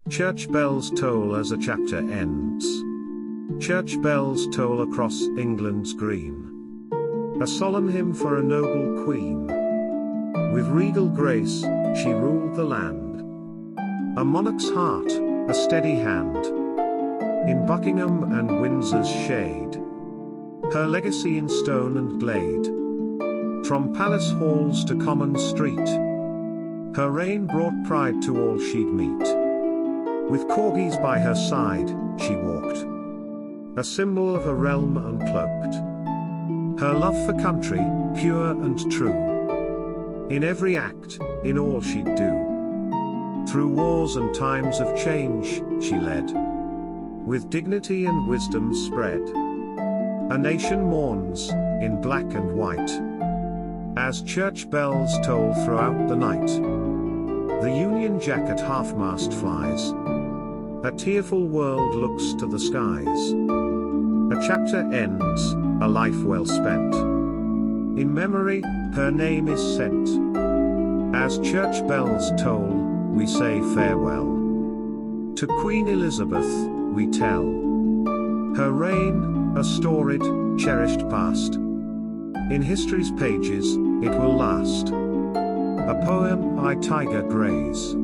Church bells toll as a chapter ends. Church bells toll across England's green. A solemn hymn for a noble queen. With regal grace, she ruled the land. A monarch's heart, a steady hand. In Buckingham and Windsor's shade. Her legacy in stone and glade. From palace halls to common street. Her reign brought pride to all she'd meet. With corgis by her side, she walked. A symbol of a realm uncloaked. Her love for country, pure and true. In every act, in all she'd do. Through wars and times of change, she led. With dignity and wisdom spread. A nation mourns, in black and white. As church bells toll throughout the night. The Union Jack at half-mast flies. A tearful world looks to the skies. A chapter ends, a life well spent. In memory, her name is sent. As church bells toll, we say farewell. To Queen Elizabeth, we tell. Her reign, a storied, cherished past. In history's pages, it will last. A poem by Tiger Grays.